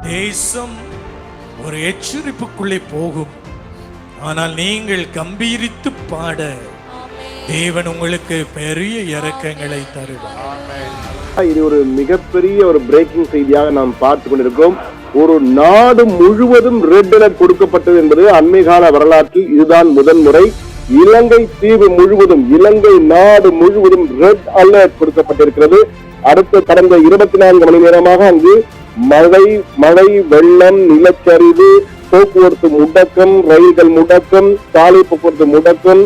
தேசம் ஒரு எச்சரிப்புக்குள்ளே போகும். ஆனால் நீங்கள் கம்பீரித்து பாட தேவன் உங்களுக்கு பெரிய இரக்கங்களை தருவார். இது ஒரு மிகப்பெரிய ஒரு பிரேக்கிங் செய்தியாக நாம் பார்த்து கொண்டிருக்கிறோம். ஒரு நாடு முழுவதும் ரெட் அலர்ட் கொடுக்கப்பட்டது என்பது அண்மை கால வரலாற்றில் இதுதான் முதன்முறை. இலங்கை தீவு முழுவதும், இலங்கை நாடு முழுவதும் ரெட் அலர்ட் கொடுக்கப்பட்டிருக்கிறது. அடுத்த கடந்த 24 மணி நேரமாக அங்கு மழை, வெள்ளம், நிலச்சரிவு, போக்குவரத்து முடக்கம், ரயில்கள் முடக்கம், சாலை போக்குவரத்து முடக்கம்,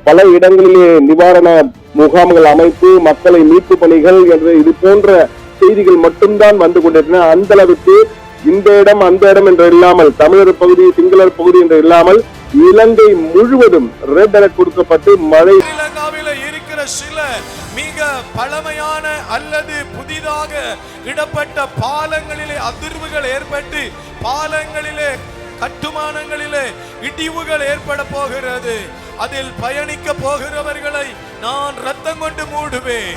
பல இடங்களிலே நிவாரண முகாம்கள் அமைப்பு, மக்களை மீட்பு பணிகள் என்று இது போன்ற செய்திகள் மட்டும்தான் வந்து கொண்டிருக்கின்றன. அந்த அளவுக்கு இந்த இடம் அந்த இடம் என்று இல்லாமல், தமிழர் பகுதி சிங்களர் பகுதி என்று இல்லாமல் இலங்கை முழுவதும் ரெட் அலர்ட் கொடுக்கப்பட்டு மழை. ஸ்ரீலங்காவில் இருக்கிற சில மிக பழமையான அல்லது புதிதாக இடப்பட்ட பாலங்களிலே அதிர்வுகள் ஏற்பட்டு பாலங்களிலே கட்டுமானங்களிலே இடிவுகள் ஏற்பட போகிறது. அதில் பயணிக்க போகிறவர்களை நான் ரத்தம் கொண்டு மூடுவேன்.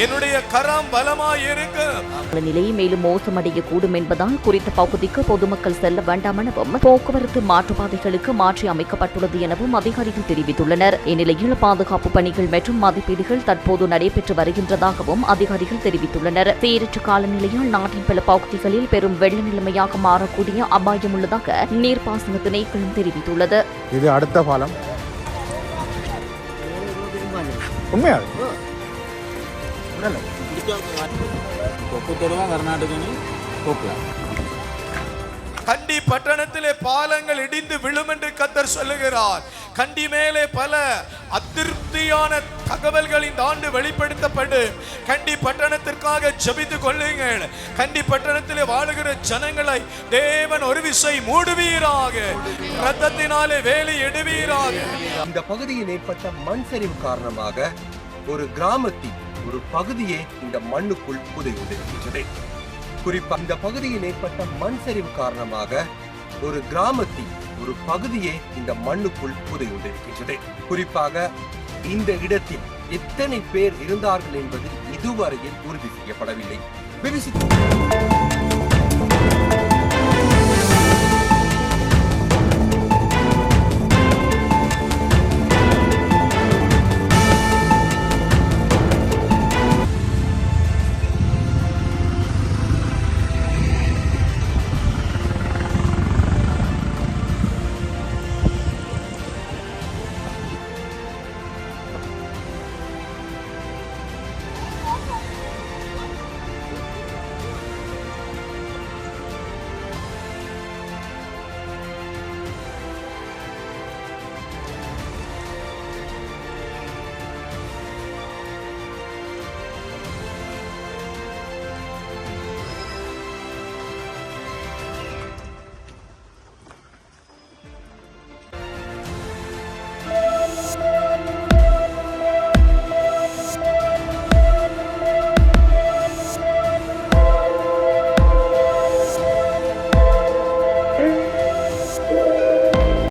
என்னுடைய கரம் பலமாய் இருக்கும். நிலை மேலும் மோசமடைய கூடும் என்பதால் குறித்த பகுதிக்கு பொதுமக்கள் செல்ல வேண்டாம் எனவும் போக்குவரத்து மாற்றுப்பாதைகளுக்கு மாற்றி அமைக்கப்பட்டுள்ளது எனவும் அதிகாரிகள் தெரிவித்துள்ளனர். இந்நிலையில் பாதுகாப்பு பணிகள் மற்றும் மதிப்பீடுகள் தற்போது நடைபெற்று வருகின்றதாகவும் அதிகாரிகள் தெரிவித்துள்ளனர். சீரற்ற காலநிலையால் நாட்டின் பல பகுதிகளில் பெரும் வெள்ள நிலைமையாக மாறக்கூடிய அபாயம் உள்ளதாக நீர்ப்பாசன திணைக்களம் தெரிவித்துள்ளது. இது அடுத்த பாலம் உண்மையா கண்டி பட்டணத்திலே பாலங்கள் இடிந்து விழும் என்று கர்த்தர் சொல்லுகிறார். கண்டி மேலே பல அதிருப்தியான தகவல்கள் இந்த ஆண்டு வெளிப்படுத்தப்படும். கண்டி பட்டணத்திற்காக ஜெபித்துக் கொள்ளுங்கள். கண்டி பட்டணத்திலே வாழுகிற ஜனங்களை தேவன் ஒரு விசை மூடுவீராக, இரத்தத்தினாலே வேலி எடுவீராக. இந்த பகுதியில் ஏற்பட்ட மண் சரிவு காரணமாக ஒரு கிராமத்தின் ஒரு பகுதியே இந்த மண்ணுக்குள் புதையுண்டிருக்கின்றது. குறிப்பாக இந்த பகுதியில் ஏற்பட்ட மண் சரிவு காரணமாக ஒரு கிராமத்தின் ஒரு பகுதியே இந்த மண்ணுக்குள் புதையுண்டிருக்கின்றது. குறிப்பாக இந்த இடத்தில் எத்தனை பேர் இருந்தார்கள் என்பது இதுவரையில் உறுதி செய்யப்படவில்லை.